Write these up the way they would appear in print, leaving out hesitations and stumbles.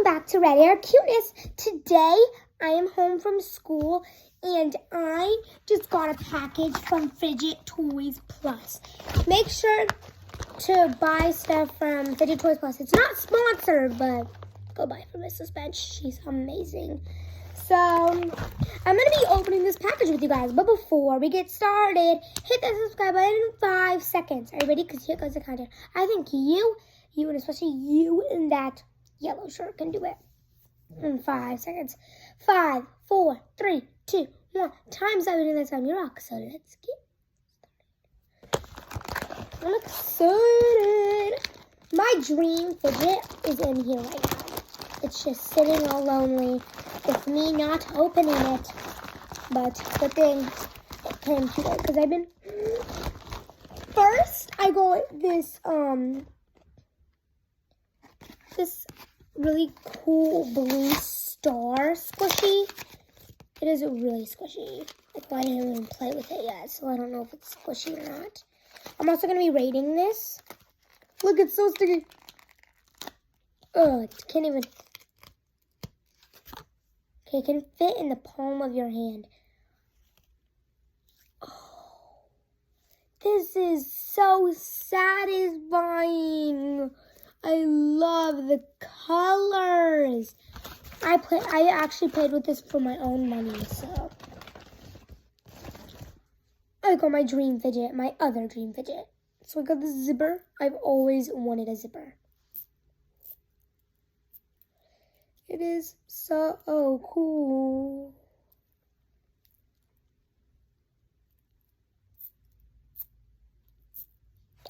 back to Red Air Cuteness. Today, I am home from school, and I just got a package from Fidget Toys Plus. Make sure to buy stuff from Fidget Toys Plus. It's not sponsored, but go buy from Mrs.Bench. She's amazing. So, I'm going to be opening this package with you guys. But before we get started, hit that subscribe button in 5 seconds. Are you ready? Because here goes the counter. I think you, and especially you in that yellow shirt can do it in 5 seconds. 5, 4, 3, 2, 1. Time's up and that's on your rock. So let's get started. I'm excited. My dream fidget is in here right now. It's just sitting all lonely with me not opening it. But the thing it came today because I've been. First, I got this this really cool blue star squishy. It is really squishy. Like, I didn't even play with it yet, so I don't know if it's squishy or not. I'm also going to be rating this. Look, it's so sticky. Oh, it can't even. Okay, it can fit in the palm of your hand. Oh, this is so satisfying. I love the colors. I actually played with this for my own money, so. I got my dream fidget, my other dream fidget. So I got the zipper. I've always wanted a zipper. It is so cool.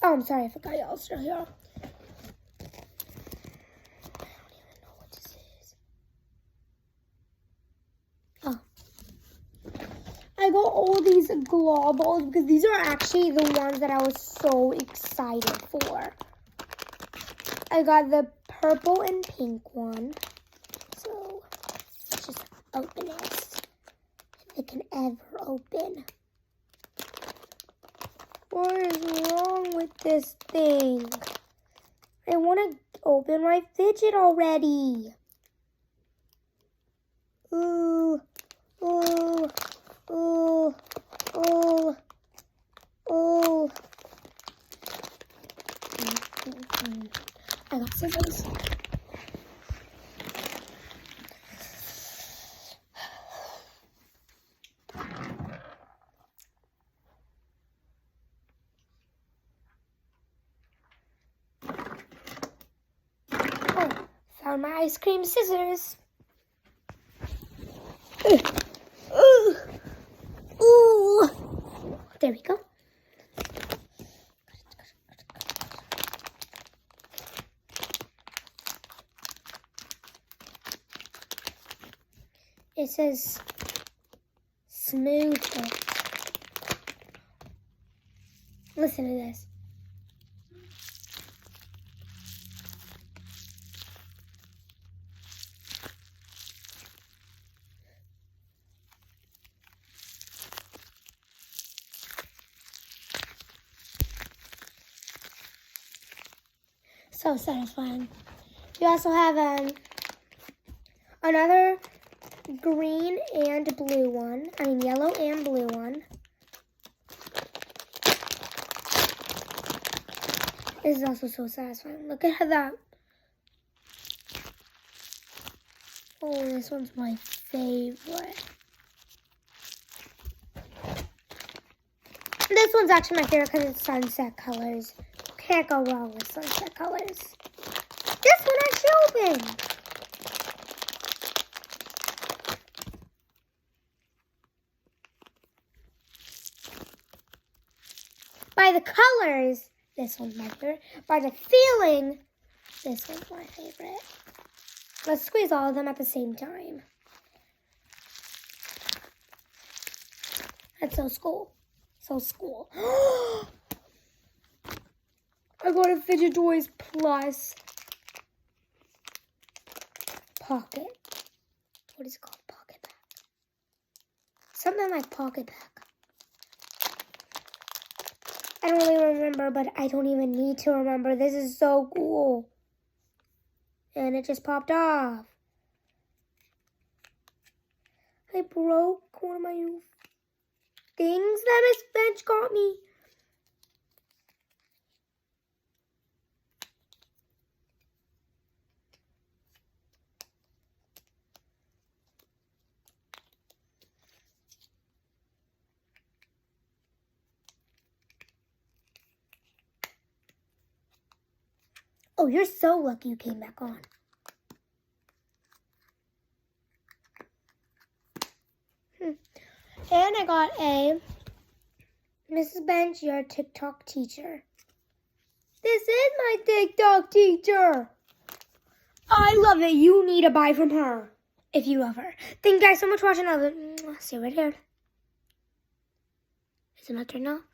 Oh, I'm sorry, I forgot y'all still here. I got all these globals because these are actually the ones that I was so excited for. I got the purple and pink one. So, let's just open it. If it can ever open. What is wrong with this thing? I want to open my fidget already. Ooh, ooh. Oh, oh, oh. I got scissors. Oh, found my ice cream scissors. Ooh, there we go. It says smooth it. Listen to this. So satisfying. You also have another green and blue one. I mean yellow and blue one. This is also so satisfying. Look at that. Oh, this one's my favorite. This one's actually my favorite because it's sunset colors. Can't go wrong with sunset colors. This one I should open. By the colors, this one's my favorite. By the feeling, this one's my favorite. Let's squeeze all of them at the same time. That's so cool. So cool. I got a Fidget Toys Plus pocket. What is it called? Pocket pack. Something like pocket pack. I don't really remember, but I don't even need to remember. This is so cool. And it just popped off. I broke one of my things that Miss Bench got me. Oh, you're so lucky you came back on. And I got a Mrs. Bench, you're a TikTok teacher. This is my TikTok teacher. I love it. You need to buy from her if you love her. Thank you guys so much for watching. See you right here. Is it not turned off?